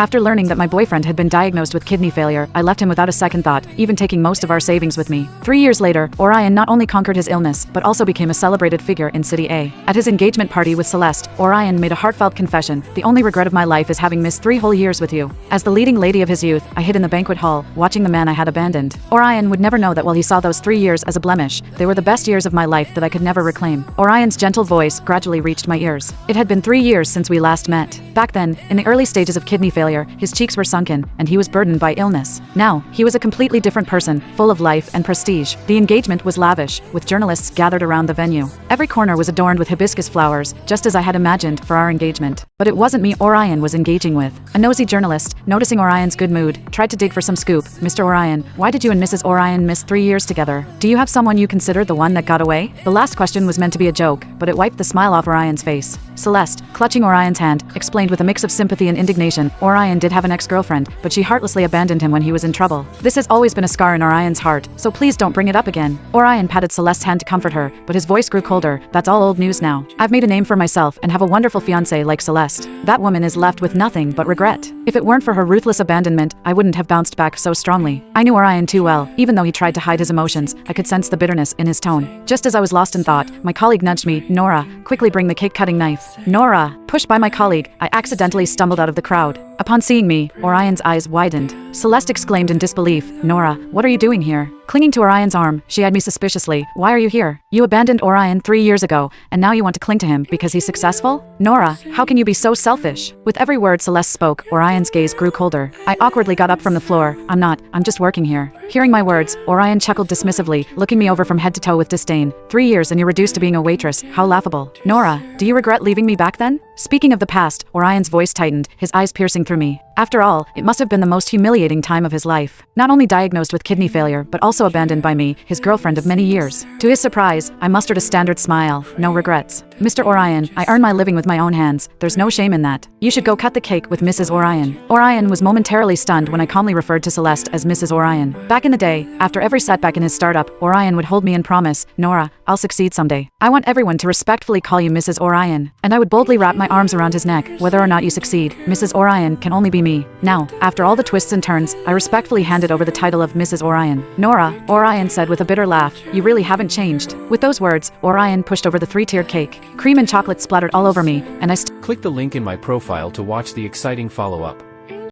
After learning that my boyfriend had been diagnosed with kidney failure, I left him without a second thought, even taking most of our savings with me. 3 years later, Orion not only conquered his illness, but also became a celebrated figure in City A. At his engagement party with Celeste, Orion made a heartfelt confession: "The only regret of my life is having missed 3 whole years with you." As the leading lady of his youth, I hid in the banquet hall, watching the man I had abandoned. Orion would never know that while he saw those 3 years as a blemish, they were the best years of my life that I could never reclaim. Orion's gentle voice gradually reached my ears. It had been 3 years since we last met. Back then, in the early stages of kidney failure, his cheeks were sunken, and he was burdened by illness. Now, he was a completely different person, full of life and prestige. The engagement was lavish, with journalists gathered around the venue. Every corner was adorned with hibiscus flowers, just as I had imagined for our engagement. But it wasn't me Orion was engaging with. A nosy journalist, noticing Orion's good mood, tried to dig for some scoop. "Mr. Orion, why did you and Mrs. Orion miss 3 years together? Do you have someone you consider the one that got away?" The last question was meant to be a joke, but it wiped the smile off Orion's face. Celeste, clutching Orion's hand, explained with a mix of sympathy and indignation, "Orion did have an ex-girlfriend, but she heartlessly abandoned him when he was in trouble. This has always been a scar in Orion's heart, so please don't bring it up again." Orion patted Celeste's hand to comfort her, but his voice grew colder. "That's all old news now. I've made a name for myself and have a wonderful fiancé like Celeste. That woman is left with nothing but regret. If it weren't for her ruthless abandonment, I wouldn't have bounced back so strongly." I knew Orion too well. Even though he tried to hide his emotions, I could sense the bitterness in his tone. Just as I was lost in thought, my colleague nudged me. "Nora, quickly bring the cake-cutting knife." "Nora!" Pushed by my colleague, I accidentally stumbled out of the crowd. Upon seeing me, Orion's eyes widened. Celeste exclaimed in disbelief, "Nora, what are you doing here?" Clinging to Orion's arm, she eyed me suspiciously. "Why are you here? You abandoned Orion 3 years ago, and now you want to cling to him because he's successful? Nora, how can you be so selfish?" With every word Celeste spoke, Orion's gaze grew colder. I awkwardly got up from the floor. I'm just working here." Hearing my words, Orion chuckled dismissively, looking me over from head to toe with disdain. 3 years and you're reduced to being a waitress. How laughable. "Nora, do you regret leaving me back then?" Speaking of the past, Orion's voice tightened, his eyes piercing through me. After all, it must have been the most humiliating time of his life. Not only diagnosed with kidney failure, but also abandoned by me, his girlfriend of many years. To his surprise, I mustered a standard smile. "No regrets. Mr. Orion, I earn my living with my own hands. There's no shame in that. You should go cut the cake with Mrs. Orion." Orion was momentarily stunned when I calmly referred to Celeste as Mrs. Orion. Back in the day, after every setback in his startup, Orion would hold me and promise, "Nora, I'll succeed someday. I want everyone to respectfully call you Mrs. Orion." And I would boldly wrap my arms around his neck. "Whether or not you succeed, Mrs. Orion can only be me." Now, after all the twists and turns, I respectfully handed over the title of Mrs. Orion. "Nora," Orion said with a bitter laugh, "you really haven't changed." With those words, Orion pushed over the 3-tiered cake. Cream and chocolate splattered all over me, and I Click the link in my profile to watch the exciting follow-up.